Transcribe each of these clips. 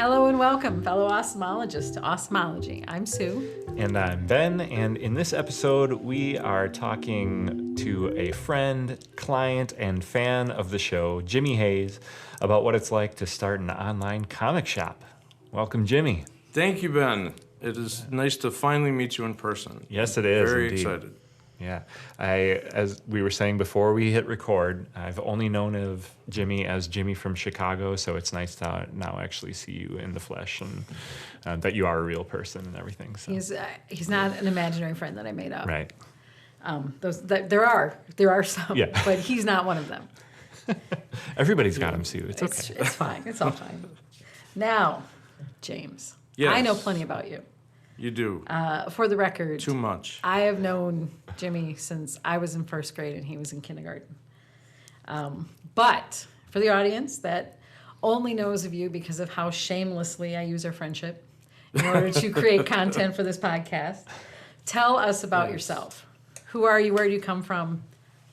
Hello and welcome, fellow osmologists, to Osmology. I'm Sue. And I'm Ben, and in this episode, we are talking to a friend, client, and fan of the show, Jimmy Hayes, about what it's like to start an online comic shop. Welcome, Jimmy. Thank you, Ben. It is nice to finally meet you in person. Yes, it is. Very indeed. excited. Yeah. As we were saying before we hit record, I've only known of Jimmy as Jimmy from Chicago, so it's nice to now actually see you in the flesh and that you are a real person and everything. So. He's not an imaginary friend that I made up. Right. There are some, Yeah. but he's not one of them. Everybody's got him, Sue. It's okay. It's fine. It's all fine. Now, James, Yes. I know plenty about you. You do. For the record, Too much. I have known Jimmy since I was in first grade and he was in kindergarten. But for the audience that only knows of you because of how shamelessly I use our friendship in order to create content for this podcast, tell us about yourself. Who are you? Where do you come from?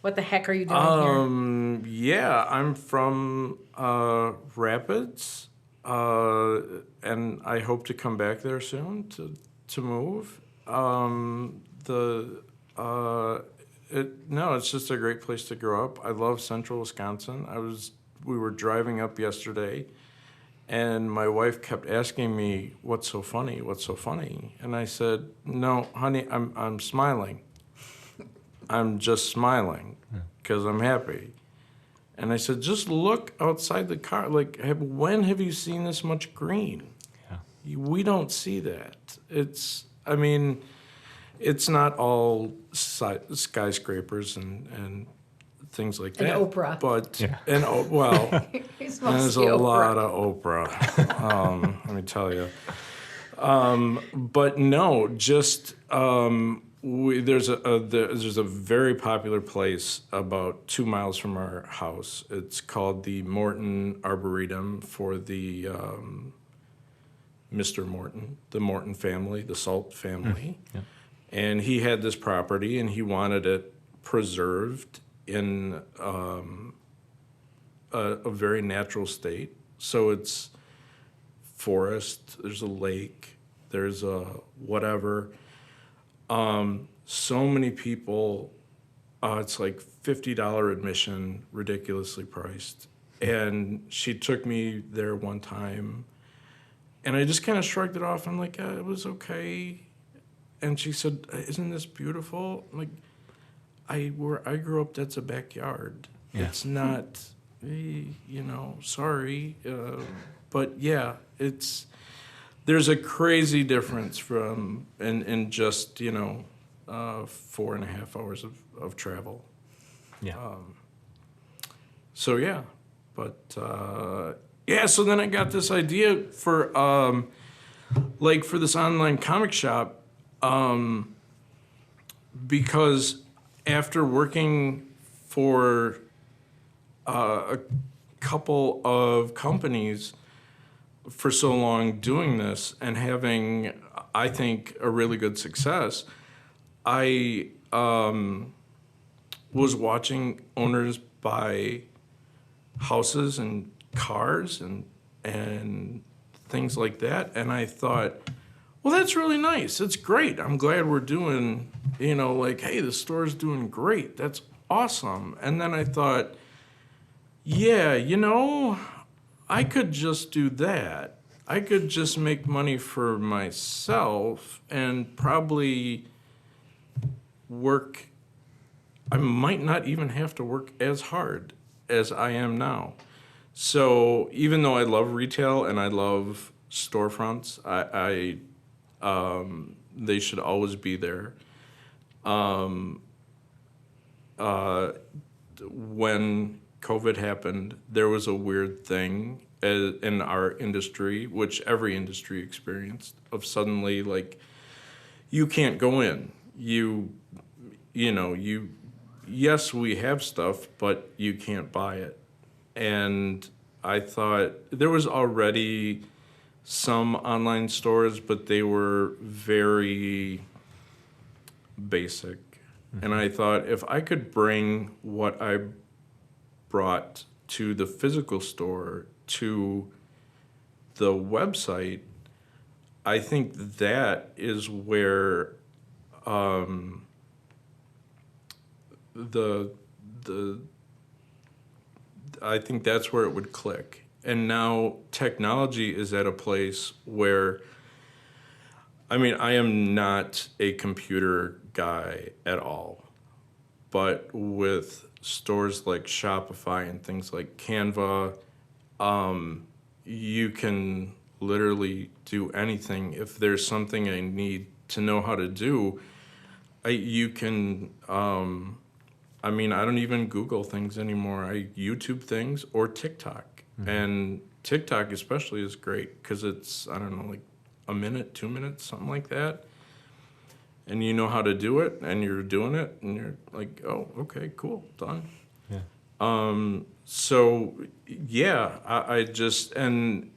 What the heck are you doing here? Yeah, I'm from Rapids, and I hope to come back there soon to move. It's just a great place to grow up. I love Central Wisconsin. We were driving up yesterday, and my wife kept asking me, "What's so funny? What's so funny?" And I said, "No, honey, I'm smiling. I'm just smiling because I'm happy." And I said, "Just look outside the car. Like, when have you seen this much green? Yeah. We don't see that. It's not all skyscrapers and things like that. And Oprah. But, Yeah. He's there's mostly a Oprah. lot of Oprah, let me tell you. But no, just there's a very popular place about 2 miles from our house. It's called the Morton Arboretum for the Mr. Morton, the Morton family, the Salt family. Yeah. And he had this property and he wanted it preserved in a very natural state. So it's forest, there's a lake, there's a whatever. So many people, it's like $50 admission, ridiculously priced. And she took me there one time, and I just kind of shrugged it off. I'm like, it was okay. And she said, "Isn't this beautiful?" I'm like, where I grew up, that's a backyard. Yeah. It's not, sorry. But yeah, there's a crazy difference from in just 4.5 hours of travel. Yeah. So yeah, but so then I got this idea for for this online comic shop, because after working for a couple of companies for so long doing this and having, I think, a really good success, I was watching owners buy houses and cars and things like that, and I thought, well, that's really nice. It's great. I'm glad we're doing, hey, the store's doing great. That's awesome. And then I thought, yeah, I could just do that. I could just make money for myself and probably work. I might not even have to work as hard as I am now. So even though I love retail and I love storefronts, they should always be there. When COVID happened, there was a weird thing in our industry, which every industry experienced, of suddenly, you can't go in. Yes, we have stuff, but you can't buy it. And I thought there was already some online stores, but they were very basic. Mm-hmm. And I thought if I could bring what I brought to the physical store to the website, I think that is where the I think that's where it would click. And now technology is at a place where, I mean, I am not a computer guy at all, but with stores like Shopify and things like Canva, you can literally do anything. If there's something I need to know how to do, you can, I mean, I don't even Google things anymore. I YouTube things or TikTok. And TikTok especially is great because it's, I don't know, like a minute, 2 minutes, something like that. And you know how to do it, and you're doing it, and you're like, oh, okay, cool, done. Yeah. So yeah, I just and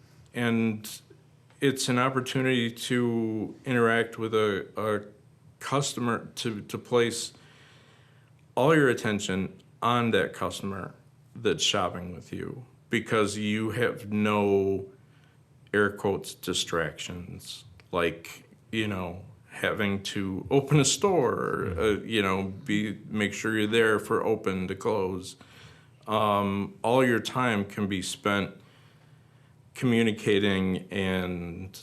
it's an opportunity to interact with a customer, to place all your attention on that customer that's shopping with you, because you have no, air quotes, distractions, like, you know, having to open a store, you know, make sure you're there for open to close. All your time can be spent communicating and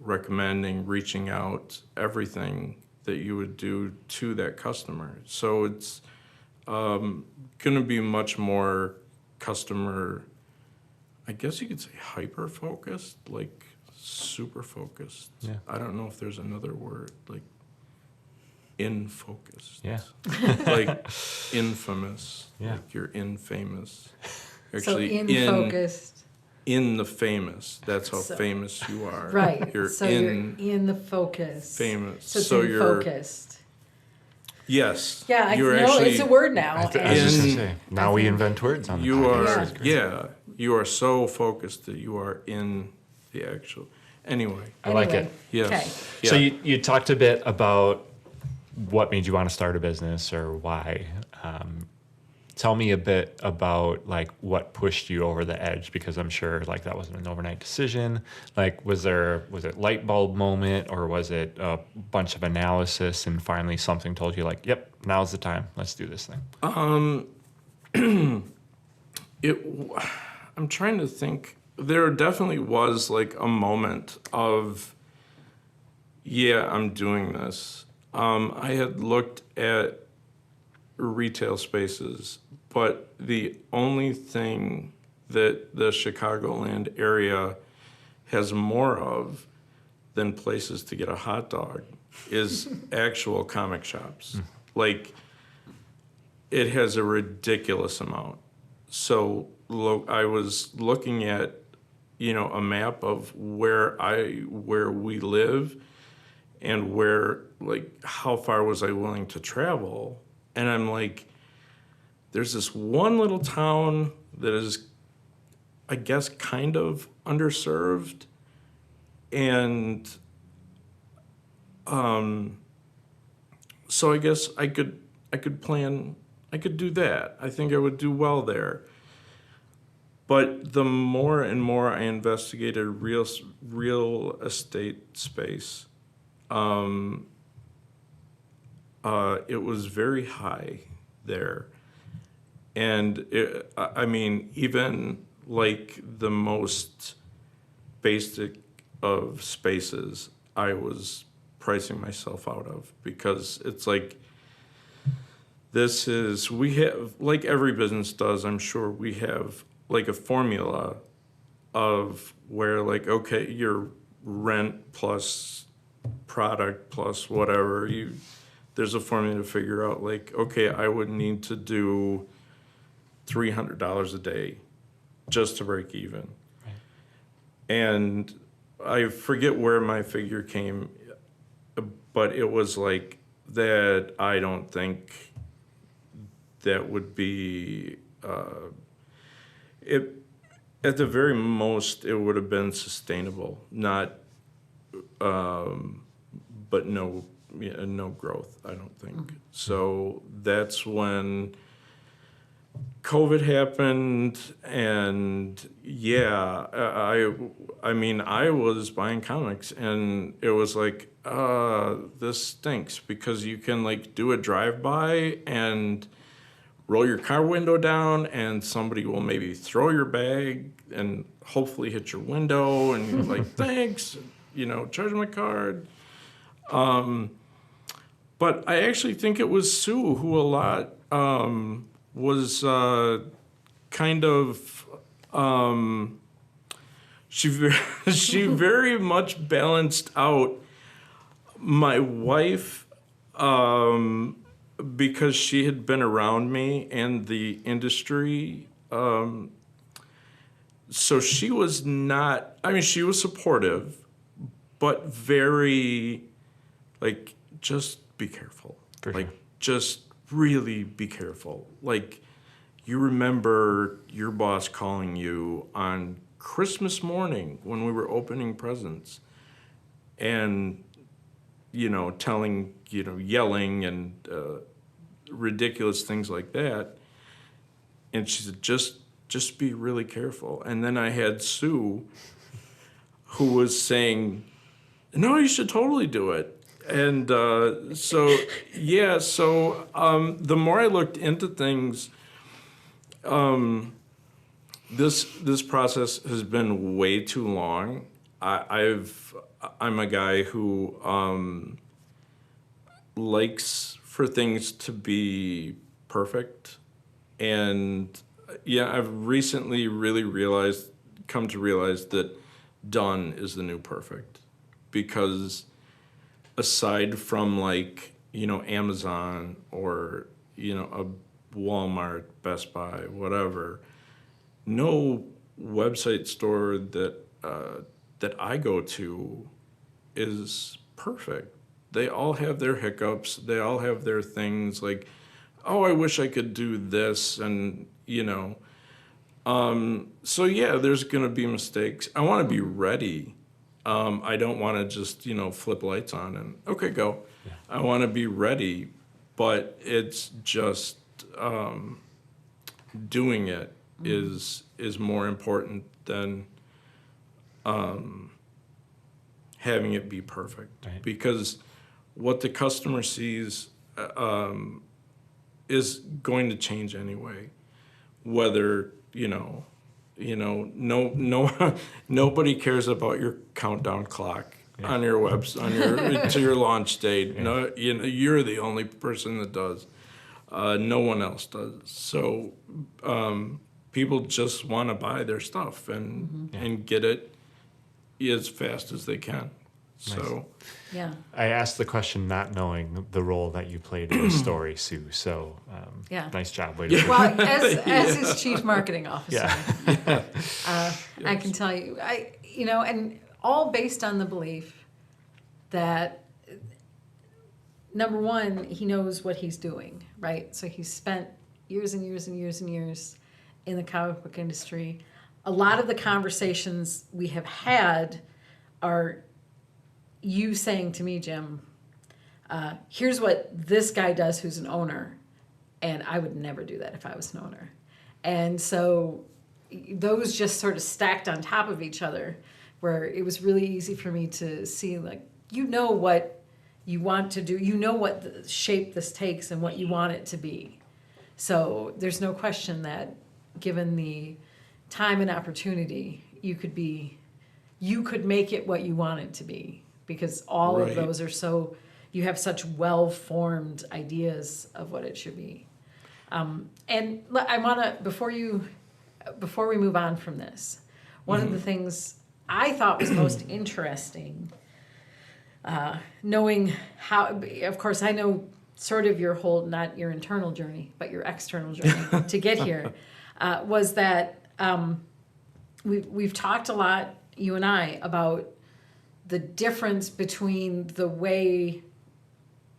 recommending, reaching out, everything that you would do to that customer. So it's going to be much more customer, I guess you could say, hyper focused, like super focused. Yeah. I don't know if there's another word, like in focused. Yeah. Like infamous. Yeah. Like you're infamous. So Actually, in focused. in the famous. That's how So- famous you are. Right. You're so in you're in the focus. famous. So it's So in you're focused. yes. Yeah, I you're know actually, it's a word now. I was just gonna In- say, now we invent words on the You podcast. are you are so focused that you are in the actual. Anyway. I like it. Yes. Okay. So Yeah. you talked a bit about what made you want to start a business or why. Tell me a bit about like what pushed you over the edge, because I'm sure like that wasn't an overnight decision. Like was it light bulb moment, or was it a bunch of analysis and finally something told you like, yep, now's the time. Let's do this thing. I'm trying to think. There definitely was like a moment of, yeah, I'm doing this. I had looked at retail spaces, but the only thing that the Chicagoland area has more of than places to get a hot dog is actual comic shops. Like, it has a ridiculous amount. So I was looking at, you know, a map of where we live and where, like, how far was I willing to travel. And I'm like, there's this one little town that is, I guess, kind of underserved. And so I guess I could do that. I think I would do well there. But the more and more I investigated real estate space, it was very high there. And I mean, even like the most basic of spaces, I was pricing myself out of, because it's like, we have, like every business does, I'm sure, we have like a formula of where, like, okay, your rent plus product plus whatever, there's a formula to figure out, like, okay, I would need to do $300 a day just to break even. Right. And I forget where my figure came, but it was like that. I don't think that would be it. At the very most, it would have been sustainable, not, but no growth, I don't think. So that's when COVID happened, and yeah, I mean, I was buying comics, and it was like, this stinks, because you can like do a drive-by and roll your car window down, and somebody will maybe throw your bag and hopefully hit your window, and you're like, thanks, charge my card. But I actually think it was Sue who a lot was kind of she very much balanced out my wife, because she had been around me and the industry. So she was not, I mean, she was supportive, but very like, just be careful. For Like, sure. just really be careful. Like, you remember your boss calling you on Christmas morning when we were opening presents and, telling, yelling and ridiculous things like that. And she said, just be really careful. And then I had Sue who was saying, no, you should totally do it. And so the more I looked into things, this process has been way too long. I'm a guy who likes for things to be perfect, and I've recently really come to realize that done is the new perfect, because aside from like, Amazon or, a Walmart, Best Buy, whatever, no website store that I go to is perfect. They all have their hiccups. They all have their things like, oh, I wish I could do this. And, so yeah, there's going to be mistakes. I want to be ready. I don't want to just, flip lights on and, okay, go. Yeah. I want to be ready, but it's just doing it is more important than having it be perfect. Right. Because what the customer sees is going to change anyway, whether, nobody cares about your countdown clock on your to your launch date. Yeah. No, you're the only person that does. No one else does. So people just want to buy their stuff and get it as fast as they can. Nice. So yeah, I asked the question not knowing the role that you played in the story, Sue. So nice job. Way to well, as his chief marketing officer, Yes. I can tell you, and all based on the belief that, number one, he knows what he's doing, right? So he's spent years and years and years and years in the comic book industry. A lot of the conversations we have had are you saying to me, Jim, here's what this guy does who's an owner, and I would never do that if I was an owner. And so those just sort of stacked on top of each other, where it was really easy for me to see, like, what you want to do, what the shape this takes and what you want it to be. So there's no question that given the time and opportunity, you could make it what you want it to be, because all Right. of those are you have such well-formed ideas of what it should be. And I want to, before we move on from this, one of the things I thought was most interesting, knowing how, of course, I know sort of your whole, not your internal journey, but your external journey to get here, was that we've talked a lot, you and I, about the difference between the way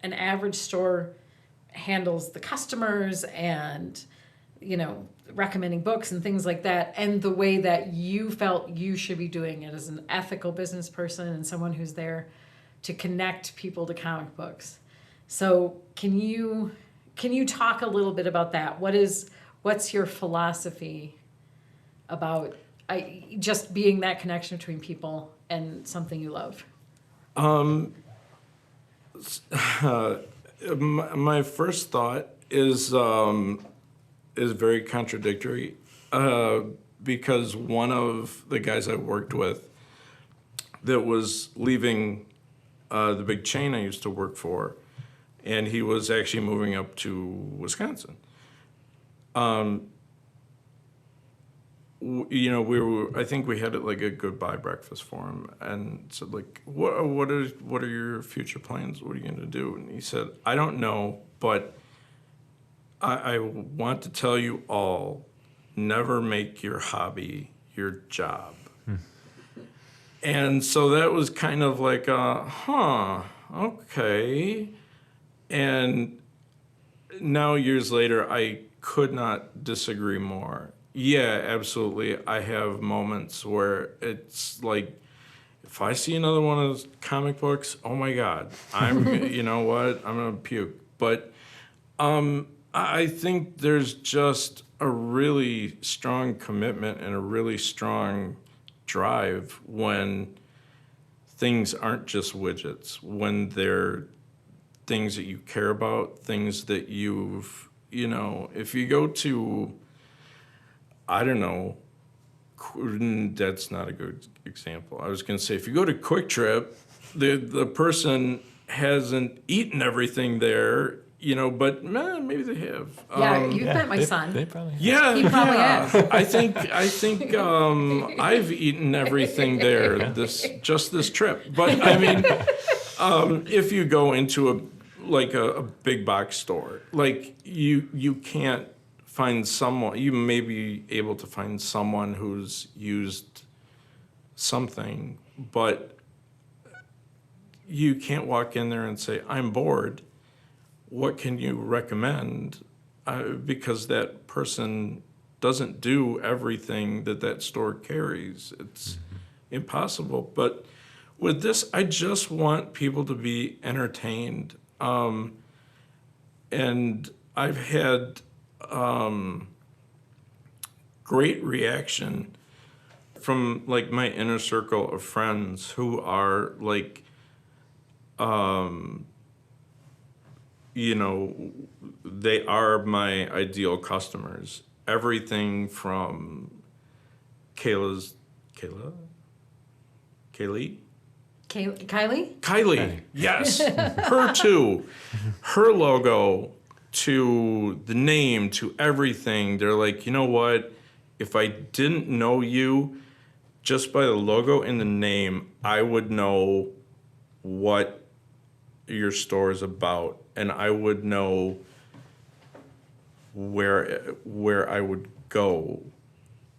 an average store handles the customers and, recommending books and things like that, and the way that you felt you should be doing it as an ethical business person and someone who's there to connect people to comic books. So can you talk a little bit about that? What's your philosophy about just being that connection between people and something you love? My first thought is very contradictory, because one of the guys I worked with that was leaving the big chain I used to work for, and he was actually moving up to Wisconsin. I think we had like a goodbye breakfast for him, and said like, what are your future plans? What are you going to do? And he said, I don't know, but I want to tell you all, never make your hobby your job. And so that was kind of like, okay. And now years later, I could not disagree more. Yeah, absolutely. I have moments where it's like, if I see another one of those comic books, oh my God, you know what? I'm going to puke. But I think there's just a really strong commitment and a really strong drive when things aren't just widgets, when they're things that you care about, things that if you go to, I don't know, that's not a good example. I was going to say, if you go to Quick Trip, the person hasn't eaten everything there, but maybe they have. Yeah, you've met my son. They probably have. Yeah, He probably yeah. has. I think I've eaten everything there this trip. But I mean, if you go into a big box store, like you can't find someone. You may be able to find someone who's used something, but you can't walk in there and say, I'm bored. What can you recommend? Because that person doesn't do everything that store carries. It's impossible. But with this, I just want people to be entertained. And I've had great reaction from like my inner circle of friends who are like, they are my ideal customers. Everything from Kylie? Kylie? Yes. Her too. Her logo, to the name, to everything. They're like, you know what? If I didn't know you, just by the logo and the name, I would know what your store is about, and I would know where I would go.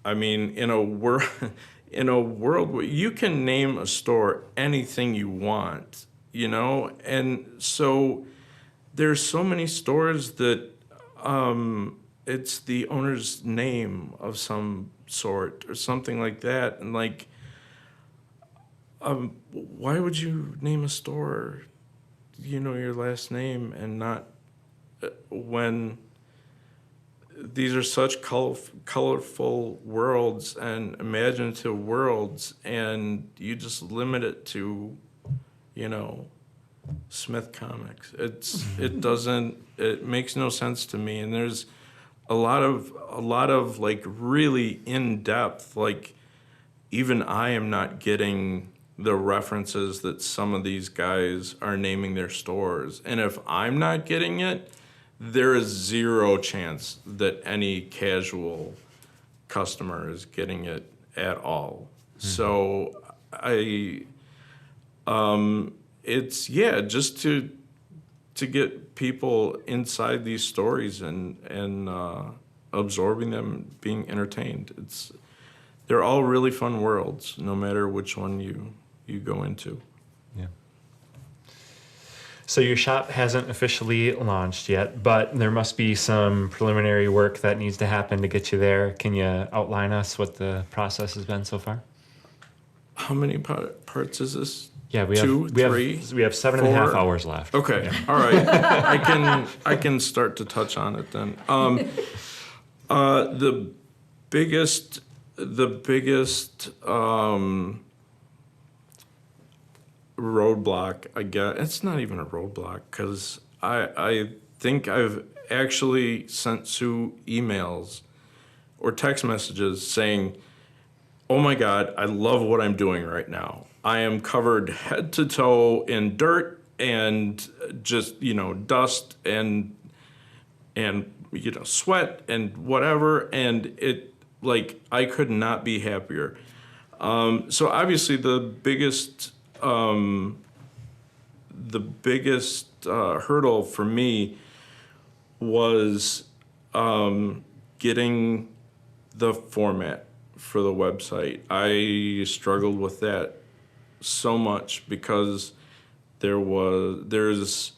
I mean, in a world where you can name a store anything you want, and so there's so many stores that it's the owner's name of some sort or something like that, and like, why would you name a store, your last name, and not when these are such colorful worlds and imaginative worlds, and you just limit it to, Smith Comics. It makes no sense to me. And there's a lot of like really in depth, like even I am not getting the references that some of these guys are naming their stores. And if I'm not getting it, there is zero chance that any casual customer is getting it at all. Mm-hmm. So it's just to get people inside these stories and absorbing them, being entertained. They're all really fun worlds, no matter which one you go into. Yeah. So your shop hasn't officially launched yet, but there must be some preliminary work that needs to happen to get you there. Can you outline us what the process has been so far? How many parts is this? Yeah, we have 2, 3. We have 7.5 hours left. Okay, yeah. All right. I can start to touch on it then. The biggest roadblock, I guess, it's not even a roadblock, because I think I've actually sent Sue emails or text messages saying, oh my God, I love what I'm doing right now. I am covered head to toe in dirt and just, dust and sweat and whatever. And it, like, I could not be happier. So obviously the biggest hurdle for me was getting the format for the website. I struggled with that so much because there's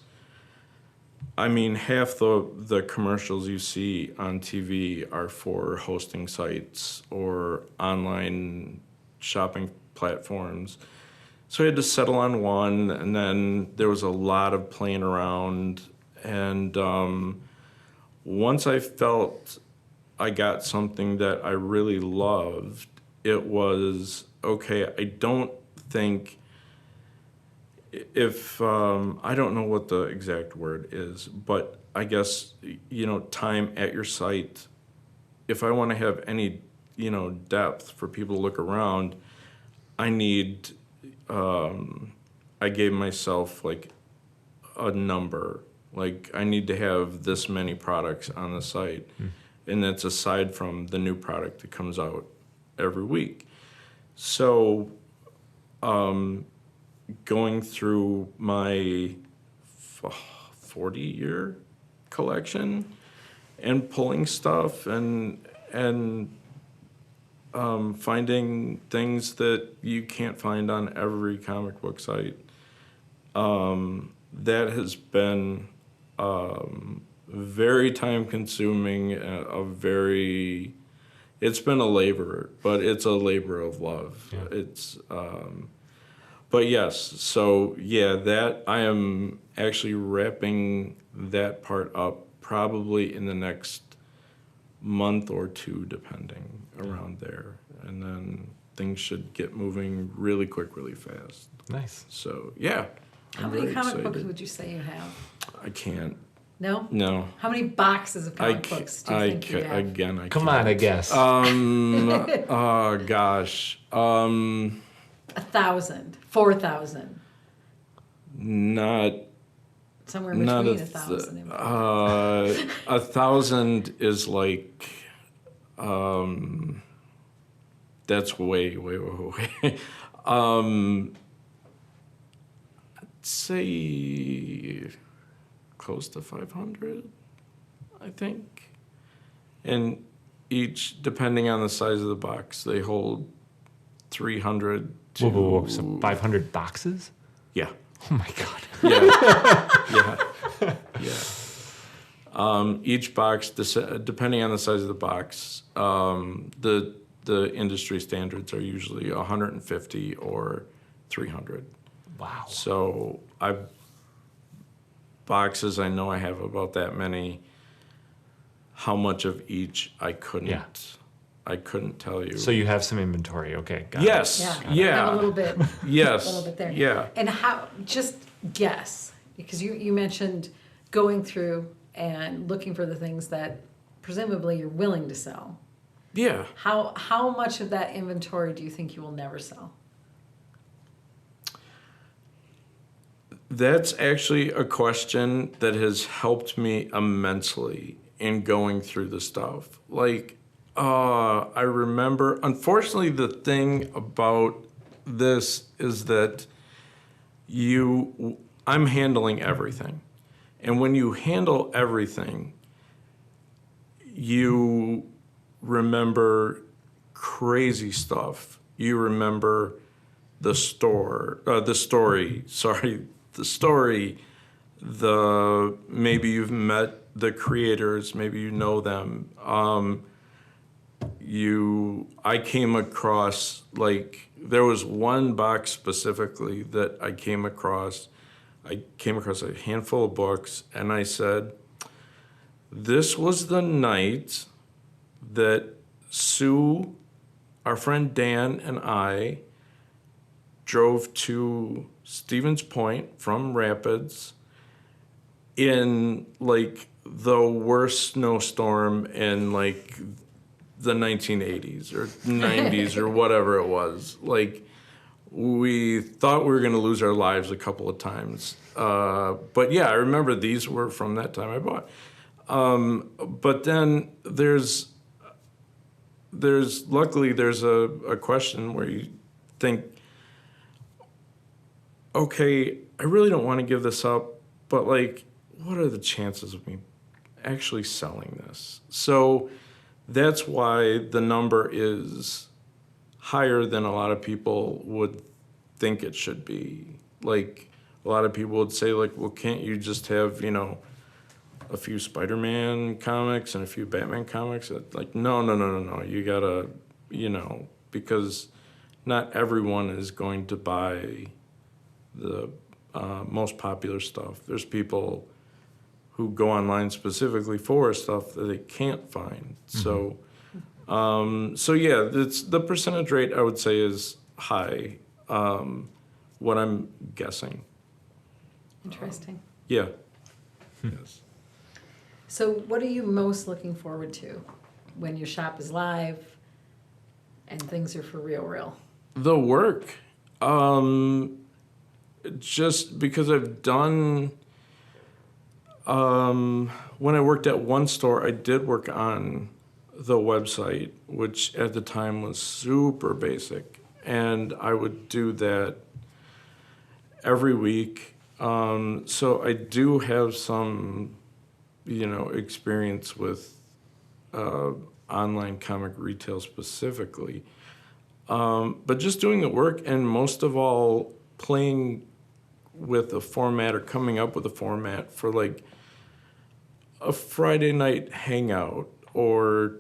half the commercials you see on TV are for hosting sites or online shopping platforms. So I had to settle on one, and then there was a lot of playing around. And once I felt I got something that I really loved, it was, okay, I don't think if, I don't know what the exact word is, but I guess, time at your site, if I want to have any, depth for people to look around, I need, I gave myself like a number, like I need to have this many products on the site. And that's aside from the new product that comes out every week. So going through my 40-year collection and pulling stuff and finding things that you can't find on every comic book site, that has been very time consuming, it's been a labor, but it's a labor of love. Yeah. It's, but yes, so yeah, that I am actually wrapping that part up probably in the next month or two, depending, around there. And then things should get moving really quick, really fast. Nice. So yeah. How many comic books would you say you have? I can't. No? No. How many boxes of comic books do you think you have? Again, I Come can't. on, I guess. Oh gosh. 1,000, 4,000. Not. Somewhere between 1,000 and 4,000. 1,000 is like, that's way. I'd say close to 500, I think. And each, depending on the size of the box, they hold 300 to... Whoa, so 500 boxes? Yeah. Oh my God. Yeah. Each box, depending on the size of the box, the industry standards are usually 150 or 300. Wow. So boxes, I know I have about that many. How much of each, I couldn't tell you. So you have some inventory. Okay, got yes. it. Yeah. Have a little bit. Yes. A little bit there. Yeah. And how, just guess, because you mentioned going through and looking for the things that presumably you're willing to sell. Yeah. How much of that inventory do you think you will never sell? That's actually a question that has helped me immensely in going through the stuff. Like, I remember, unfortunately, the thing about this is that I'm handling everything. And when you handle everything, you remember crazy stuff. You remember the story, maybe you've met the creators, maybe you know them. I came across, like, there was one box specifically that I came across a handful of books, and I said, this was the night that Sue, our friend Dan, and I drove to Stevens Point from Rapids in like the worst snowstorm in like the 1980s or 90s or whatever it was. Like, we thought we were going to lose our lives a couple of times. But yeah, I remember these were from that time I bought. But then there's luckily there's a question where you think, okay, I really don't want to give this up, but like, what are the chances of me actually selling this? So that's why the number is higher than a lot of people would think it should be. Like, a lot of people would say, like, well, can't you just have, you know, a few Spider-Man comics and a few Batman comics? Like, no. You gotta, you know, because not everyone is going to buy the most popular stuff. There's people who go online specifically for stuff that they can't find. So yeah, it's, the percentage rate I would say is high. What I'm guessing. Interesting. Yeah. Yes. So what are you most looking forward to when your shop is live and things are for real? The work. Just because I've done, when I worked at one store, I did work on the website, which at the time was super basic. And I would do that every week. So I do have some, you know, experience with online comic retail specifically. But just doing the work, and most of all, playing with a format or coming up with a format for like a Friday night hangout, or,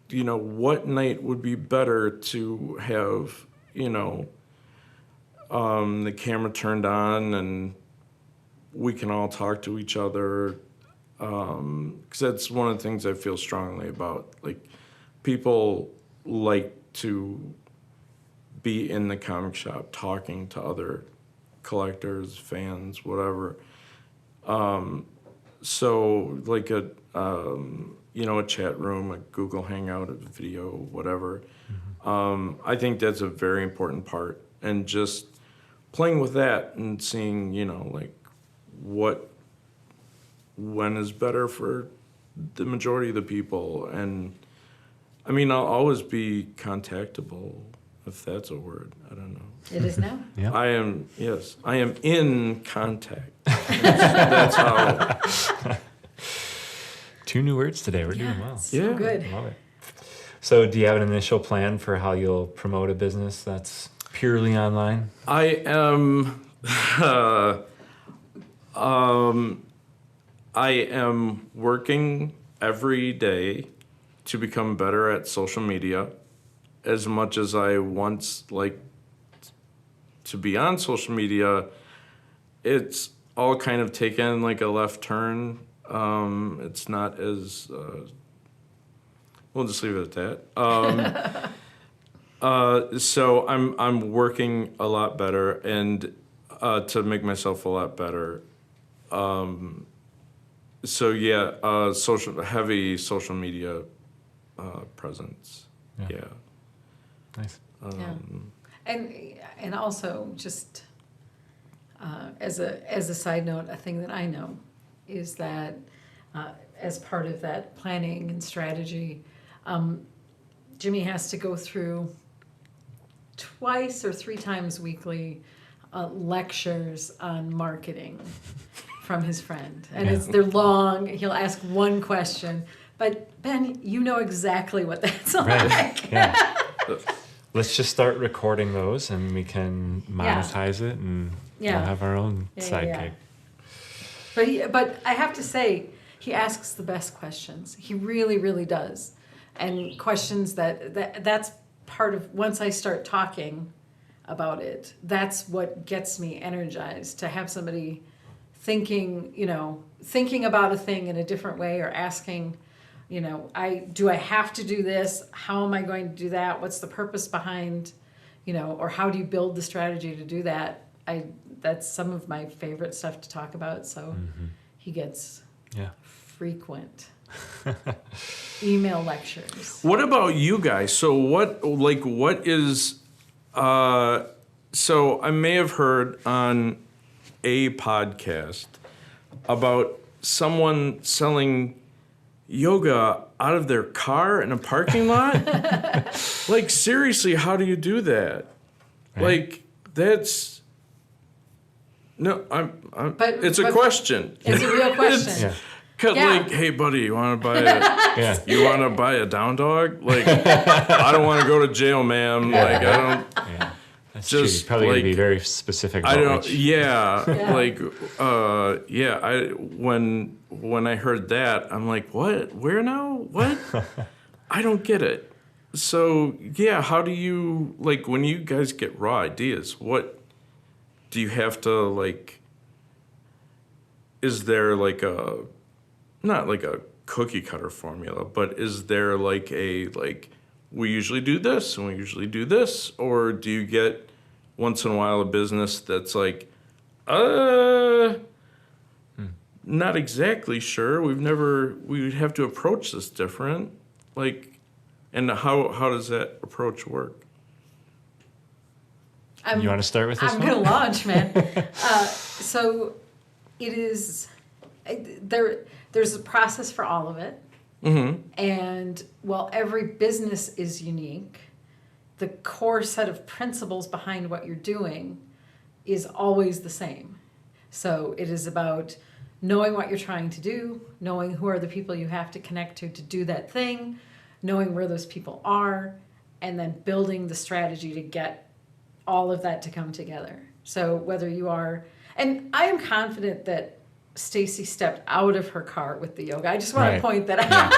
you know, what night would be better to have, you know, the camera turned on and we can all talk to each other. 'Cause that's one of the things I feel strongly about. Like, people like to be in the comic shop talking to other collectors, fans, whatever. So like a, you know, a chat room, a Google Hangout, a video, whatever. I think that's a very important part. And just playing with that and seeing, you know, like when is better for the majority of the people. And I mean, I'll always be contactable, if that's a word. I don't know. It is now. Yeah. I am in contact. That's how. 2 new words today. We're doing well. So Yeah. good. Love it. So do you have an initial plan for how you'll promote a business that's purely online? I am working every day to become better at social media. As much as I once liked to be on social media, it's all kind of taken like a left turn. It's not as, we'll just leave it at that. So I'm working a lot better, and to make myself a lot better. So yeah, heavy social media presence. Yeah. Nice. Yeah. And also just as a side note, a thing that I know is that as part of that planning and strategy, Jimmy has to go through 2 or 3 times weekly lectures on marketing from his friend, and they're long. He'll ask one question, but Ben, you know exactly what that's Right. like. Yeah. Let's just start recording those, and we can monetize it, and we'll have our own sidekick. But I have to say, he asks the best questions. He really, really does, and questions that's part of. Once I start talking about it, that's what gets me energized, to have somebody thinking about a thing in a different way, or asking, I have to do this? How am I going to do that? What's the purpose behind, or how do you build the strategy to do that? That's some of my favorite stuff to talk about. So he gets frequent email lectures. What about you guys? So what is, so I may have heard on a podcast about someone selling yoga out of their car in a parking lot. Like, seriously, how do you do that? Right. Like, that's, no, But it's a question. It's a real question. Yeah. Like, hey, buddy, you want to buy a down dog? Like, I don't want to go to jail, ma'am. Like, I don't. Yeah. That's Just, true. Probably going to be like, very specific I about don't. which. Yeah, Yeah. like, when I heard that, I'm like, what? Where now? What? I don't get it. So yeah, how do you, like, when you guys get raw ideas? What do you have to, like? Is there like not like a cookie cutter formula, but is there like we usually do this and we usually do this, or do you get once in a while a business that's like, not exactly sure. We would have to approach this different. Like, and how does that approach work? You want to start with this I'm one? going to launch, man. So it is, there's a process for all of it. Mm-hmm. And while every business is unique, the core set of principles behind what you're doing is always the same. So it is about knowing what you're trying to do, knowing who are the people you have to connect to do that thing, knowing where those people are, and then building the strategy to get all of that to come together. So whether you are, and I am confident that Stacy stepped out of her car with the yoga. I just want Right. to point that Yeah. out.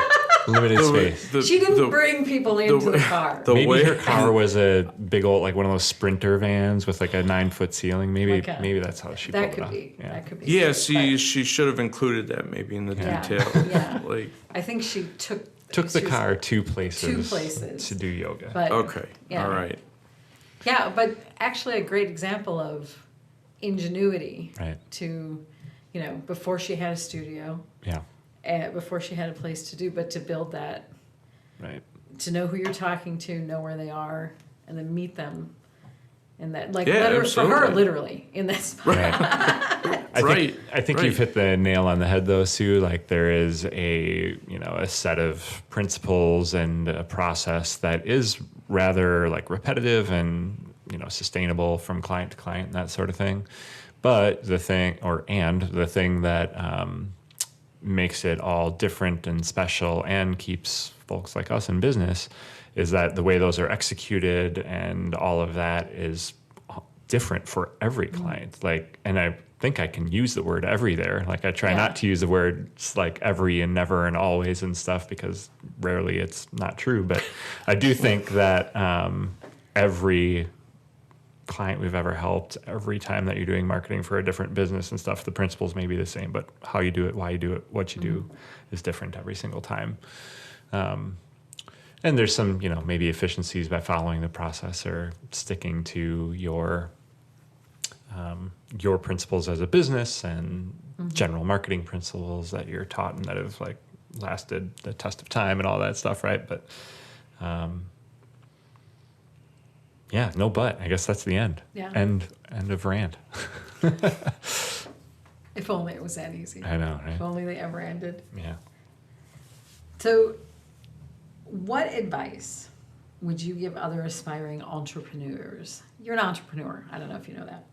Limited space. She didn't bring people into the car. Maybe her car was a big old, like one of those Sprinter vans with like a 9-foot ceiling. Maybe that's how she That pulled it could off. be. Yeah. That could be. Yeah, But she should have included that maybe in the Yeah. detail. Yeah. Like, I think she took the she was- car two places. Two places. to do yoga. But okay, yeah. all right. Yeah, but actually a great example of ingenuity Right. to, before she had a studio, Yeah. before she had a place to do, but to build that, Right. to know who you're talking to, know where they are, and then meet them. And that, like, Yeah, for her, absolutely. literally, in that spot. Right. I think right. you've hit the nail on the head though, Sue. Like there is a set of principles and a process that is rather like repetitive and, sustainable from client to client and that sort of thing. But the thing that makes it all different and special and keeps folks like us in business is that the way those are executed and all of that is different for every client. Like, and I think I can use the word every there. Like I try Yeah. not to use the words like every and never and always and stuff because rarely it's not true. But I do think that every client we've ever helped, every time that you're doing marketing for a different business and stuff, the principles may be the same, but how you do it, why you do it, what you do is different every single time. And there's some, maybe efficiencies by following the process or sticking to your principles as a business and general marketing principles that you're taught and that have like lasted the test of time and all that stuff, right? But yeah, no but. I guess that's the end. Yeah. End of rant. If only it was that easy. I know, right? If only they ever ended. Yeah. So, what advice would you give other aspiring entrepreneurs? You're an entrepreneur. I don't know if you know that.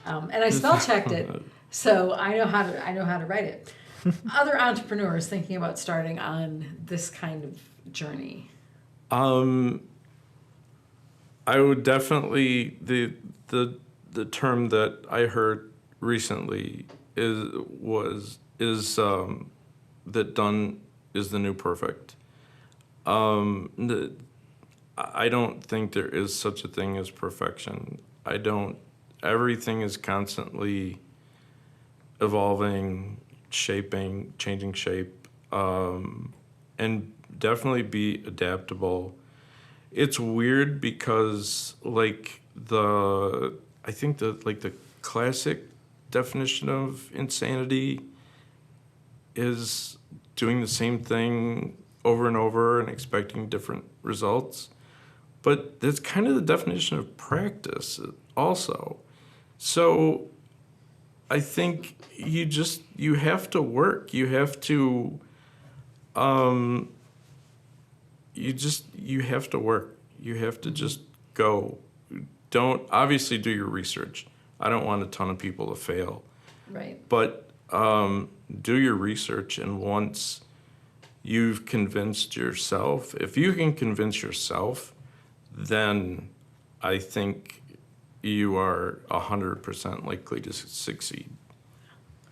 And I spell checked it, so I know how to write it. Other entrepreneurs thinking about starting on this kind of journey. I would definitely the term that I heard recently is that done is the new perfect. I don't think there is such a thing as perfection. Everything is constantly evolving, shaping, changing shape. and definitely be adaptable. It's weird because I think the classic definition of insanity is doing the same thing over and over and expecting different results. But that's kind of the definition of practice also. So I think you have to work. You have to you have to work. You have to just go. Don't obviously do your research. I don't want a ton of people to fail. Right. But do your research, and once you've convinced yourself, if you can convince yourself, then I think you are 100% likely to succeed,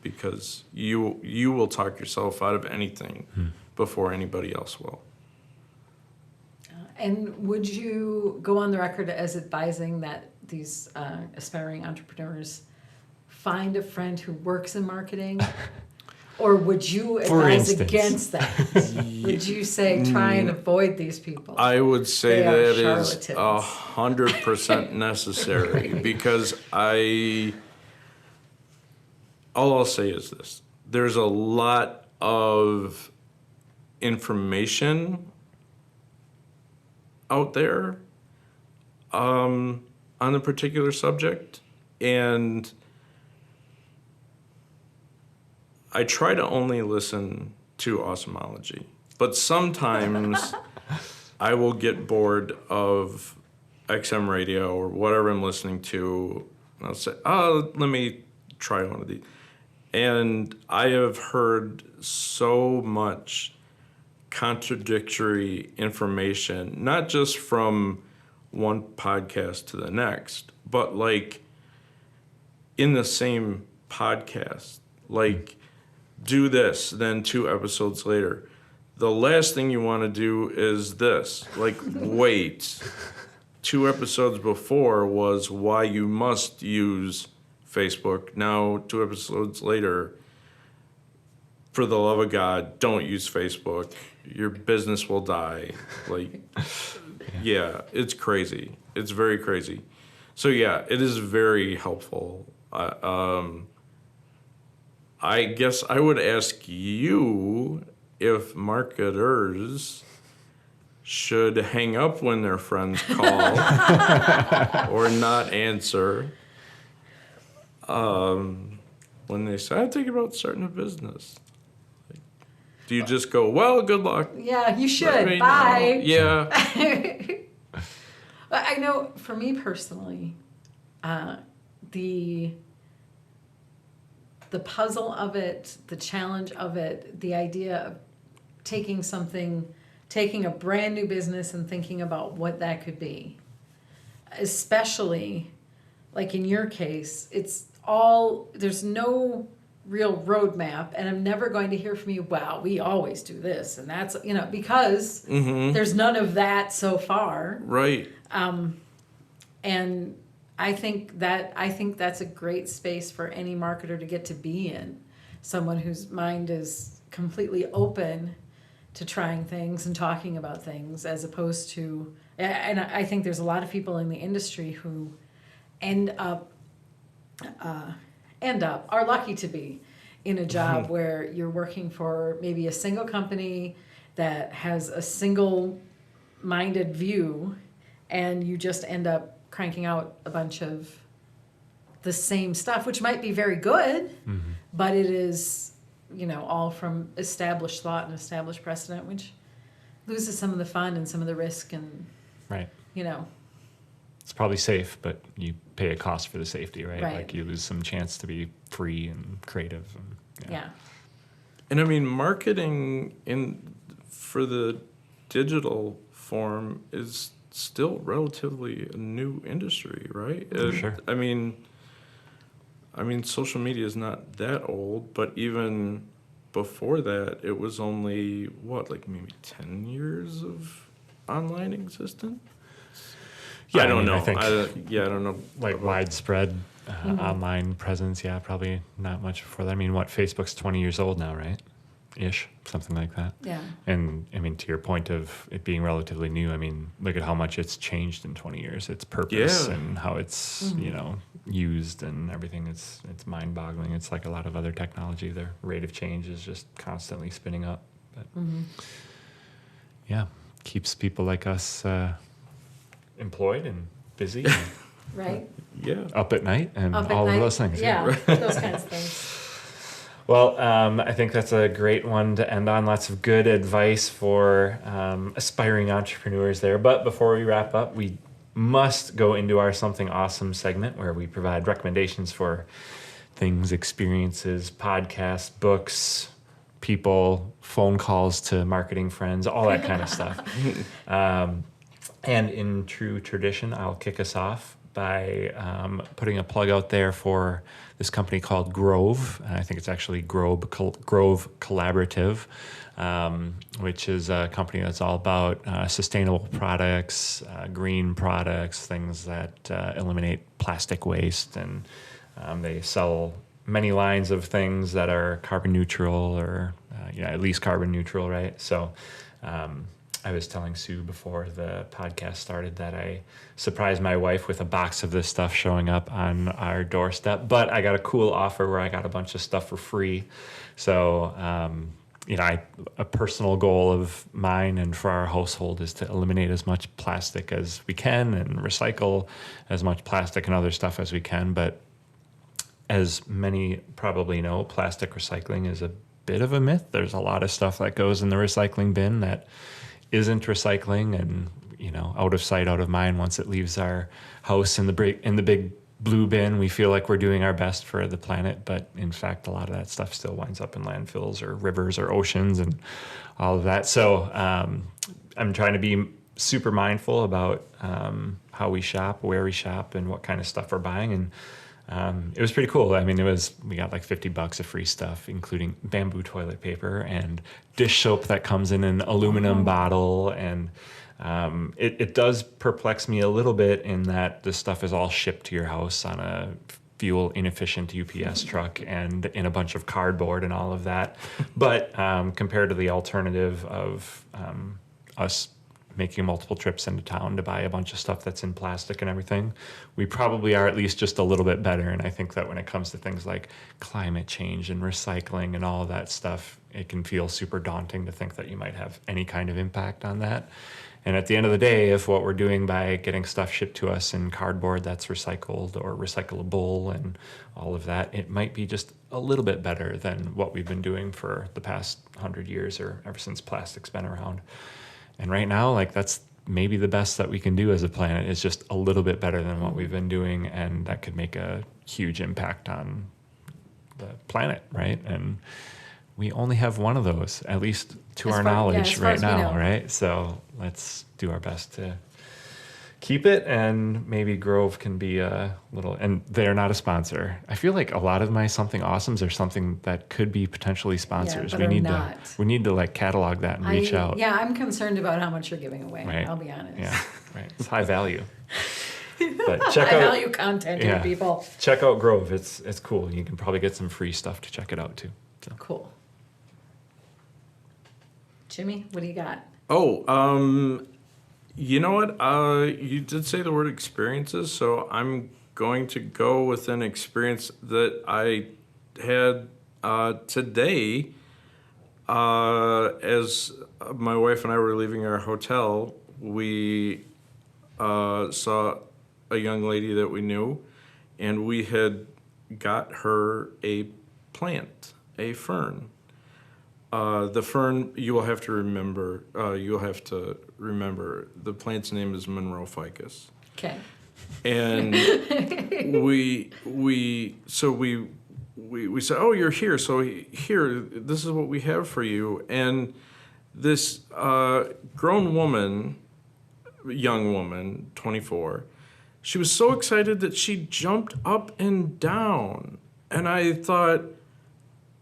because you will talk yourself out of anything before anybody else will. And would you go on the record as advising that these aspiring entrepreneurs find a friend who works in marketing? Or would you advise against that? Would you say try and avoid these people? I would say They are that is charlatans. 100% necessary, because all I'll say is this. There's a lot of information out there on the particular subject, and I try to only listen to Awesomology, but sometimes I will get bored of XM radio or whatever I'm listening to, and I'll say, oh, let me try one of these. And I have heard so much contradictory information, not just from one podcast to the next, but like in the same podcast. Like, do this, then 2 episodes later, the last thing you want to do is this. Like, wait, 2 episodes before was why you must use Facebook. Now, 2 episodes later, for the love of God, don't use Facebook. Your business will die. Like, yeah, it's crazy. It's very crazy. So yeah, it is very helpful. I guess I would ask you if marketers should hang up when their friends call or not answer when they say, I'm thinking about starting a business. Like, do you just go, well, good luck? Yeah, you should. Right Bye. now? Yeah. But I know for me personally, the puzzle of it, the challenge of it, the idea of taking a brand new business and thinking about what that could be, especially like in your case, there's no real roadmap, and I'm never going to hear from you, wow, we always do this, and that's, because there's none of that so far. Right. And I think that's a great space for any marketer to get to be in. Someone whose mind is completely open to trying things and talking about things, as opposed to, and I think there's a lot of people in the industry who are lucky to be in a job where you're working for maybe a single company that has a single-minded view, and you just end up cranking out a bunch of the same stuff, which might be very good, but it is, all from established thought and established precedent, which loses some of the fun and some of the risk, and Right. It's probably safe, but you pay a cost for the safety, right? Right. Like you lose some chance to be free and creative. And, yeah. And I mean, marketing for the digital form is still relatively a new industry, right? Sure. I mean, social media is not that old, but even before that, it was only maybe 10 years of online existence. Yeah, I don't know. I think I don't know. like widespread online presence. Yeah, probably not much before that. I mean, Facebook's 20 years old now, right? ish, something like that. Yeah. And I mean, to your point of it being relatively new, I mean, look at how much it's changed in 20 years. Its purpose Yeah. and how it's used and everything. It's mind-boggling. It's like a lot of other technology. Their rate of change is just constantly spinning up. But yeah, keeps people like us employed and busy, and Right? Yeah. up at night, and Up at all night. of those things. Yeah, those kinds of things. Well, I think that's a great one to end on. Lots of good advice for aspiring entrepreneurs there. But before we wrap up, we must go into our Something Awesome segment where we provide recommendations for things, experiences, podcasts, books, people, phone calls to marketing friends, all that kind of stuff. And in true tradition, I'll kick us off by putting a plug out there for this company called Grove. And I think it's actually Grove Collaborative, which is a company that's all about sustainable products, green products, things that eliminate plastic waste. And they sell many lines of things that are carbon neutral or at least carbon neutral, right? So I was telling Sue before the podcast started that I surprised my wife with a box of this stuff showing up on our doorstep. But I got a cool offer where I got a bunch of stuff for free. So, a personal goal of mine and for our household is to eliminate as much plastic as we can and recycle as much plastic and other stuff as we can. But as many probably know, plastic recycling is a bit of a myth. There's a lot of stuff that goes in the recycling bin that isn't recycling, and out of sight, out of mind. Once it leaves our house in the big blue bin, we feel like we're doing our best for the planet, but in fact, a lot of that stuff still winds up in landfills or rivers or oceans and all of that. So I'm trying to be super mindful about how we shop, where we shop, and what kind of stuff we're buying. And it was pretty cool. I mean, we got like $50 of free stuff, including bamboo toilet paper and dish soap that comes in an aluminum bottle. And it does perplex me a little bit in that this stuff is all shipped to your house on a fuel inefficient UPS truck and in a bunch of cardboard and all of that. But compared to the alternative of us making multiple trips into town to buy a bunch of stuff that's in plastic and everything, we probably are at least just a little bit better. And I think that when it comes to things like climate change and recycling and all of that stuff, it can feel super daunting to think that you might have any kind of impact on that. And at the end of the day, if what we're doing by getting stuff shipped to us in cardboard that's recycled or recyclable and all of that, it might be just a little bit better than what we've been doing for the past 100 years or ever since plastic's been around. And right now, like, that's maybe the best that we can do as a planet is just a little bit better than what we've been doing, and that could make a huge impact on the planet, right? And we only have one of those, at least to our knowledge right now, right? So let's do our best to keep it, and maybe Grove can be a little, and they're not a sponsor. I feel like a lot of my Something Awesomes are something that could be potentially sponsors. but we are need not. we need to like catalog that and reach out. Yeah, I'm concerned about how much you're giving away. Right. I'll be honest. Yeah, right. It's high value. But check High out value content here, people. check out Grove. It's cool. You can probably get some free stuff to check it out too. So. Cool. Jimmy, what do you got? You know what? You did say the word experiences, so I'm going to go with an experience that I had today. As my wife and I were leaving our hotel, we saw a young lady that we knew, and we had got her a plant, a fern. The fern, you will have to remember, the plant's name is Monroe ficus. Okay. And we said, oh, you're here. So here, this is what we have for you. And this grown woman, young woman, 24, she was so excited that she jumped up and down. And I thought,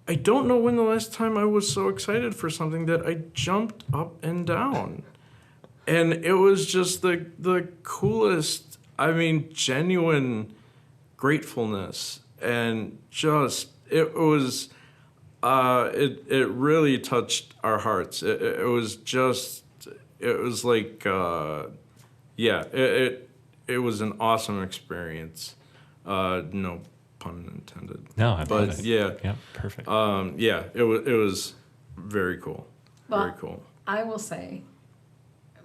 I don't know when the last time I was so excited for something that I jumped up and down. And it was just the coolest, genuine gratefulness. And just, it was It really touched our hearts. It was like, it was an awesome experience. No pun intended. No, I love But it. yeah, Yep, perfect. it was very cool. Very Well, cool. I will say,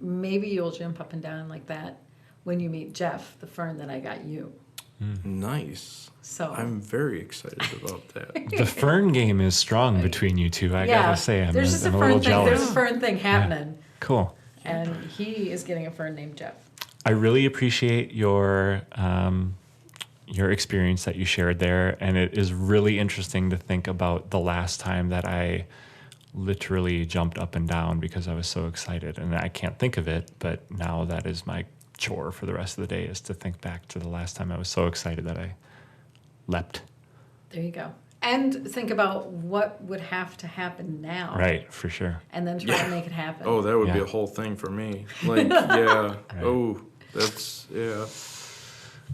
maybe you'll jump up and down like that when you meet Jeff, the fern that I got you. Nice. So I'm very excited about that. The fern game is strong between you two. I gotta say, I'm there's just a a little fern thing. jealous. There's a fern thing happening, Cool. and he is getting a fern named Jeff. I really appreciate your experience that you shared there, and it is really interesting to think about the last time that I literally jumped up and down because I was so excited, and I can't think of it, but now that is my chore for the rest of the day, is to think back to the last time I was so excited that I leapt. There you go. And think about what would have to happen now, Right, for sure. and then try to make it happen. Oh, that would be Yeah. a whole thing for me. Like, yeah. Oh, that's, yeah.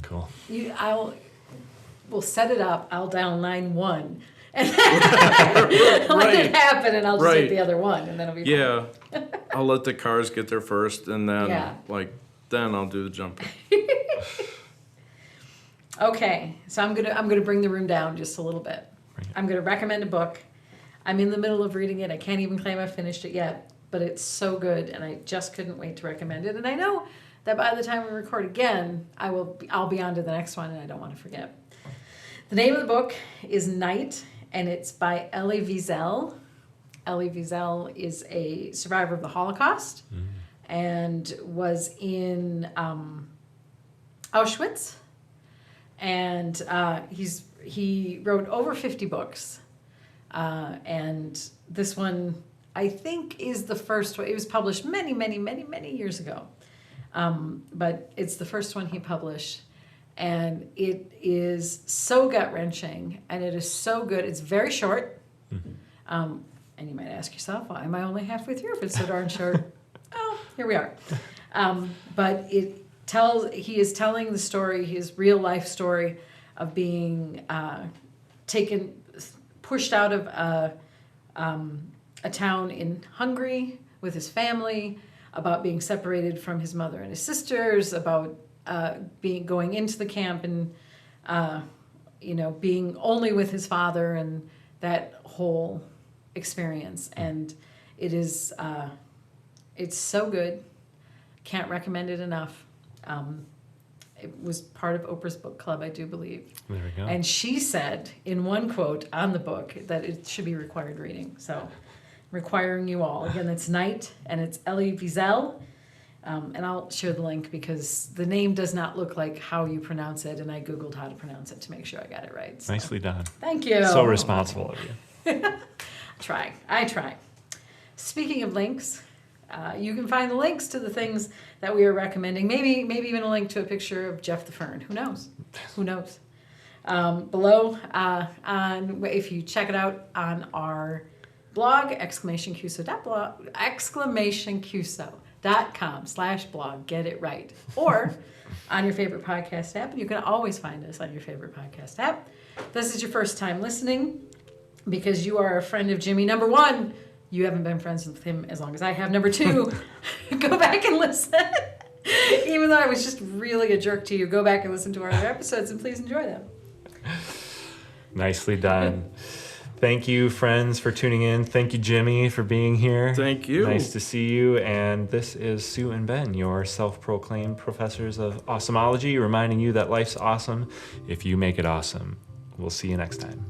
Cool. We'll set it up. I'll dial 9-1, and let it happen, and I'll just hit Right. the other one, and then it'll be Yeah. I'll let the cars get there first, and then, Yeah. then I'll do the jumping. Okay, so I'm gonna bring the room down just a little bit. Bring it. I'm gonna recommend a book. I'm in the middle of reading it. I can't even claim I finished it yet, but it's so good, and I just couldn't wait to recommend it. And I know that by the time we record again, I'll be on to the next one, and I don't want to forget. The name of the book is Night, and it's by Elie Wiesel. Elie Wiesel is a survivor of the Holocaust and was in Auschwitz. And he wrote over 50 books. And this one, I think, is the first one. It was published many, many, many, many years ago. But it's the first one he published. And it is so gut-wrenching, and it is so good. It's very short. And you might ask yourself, why am I only halfway through if it's so darn short? Oh, here we are. But he is telling the story, his real life story of being pushed out of a town in Hungary with his family, about being separated from his mother and his sisters, about going into the camp and being only with his father, and that whole experience. And it is it's so good. Can't recommend it enough. It was part of Oprah's book club, I do believe. There we go. And she said in one quote on the book that it should be required reading. So, requiring you all. Again, it's Night, and it's Elie Wiesel. And I'll share the link because the name does not look like how you pronounce it, and I Googled how to pronounce it to make sure I got it right. So. Nicely done. Thank you. So responsible of you. I try. Speaking of links, you can find the links to the things that we are recommending. Maybe even a link to a picture of Jeff the Fern. Who knows? Who knows? Below, if you check it out on our blog, exclamationqso.com/blog. Get it right. Or on your favorite podcast app. And you can always find us on your favorite podcast app. This is your first time listening because you are a friend of Jimmy. Number one, you haven't been friends with him as long as I have. Number two, go back and listen. Even though I was just really a jerk to you, go back and listen to our other episodes and please enjoy them. Nicely done. Thank you, friends, for tuning in. Thank you, Jimmy, for being here. Thank you. Nice to see you. And this is Sue and Ben, your self-proclaimed professors of awesomeology, reminding you that life's awesome if you make it awesome. We'll see you next time.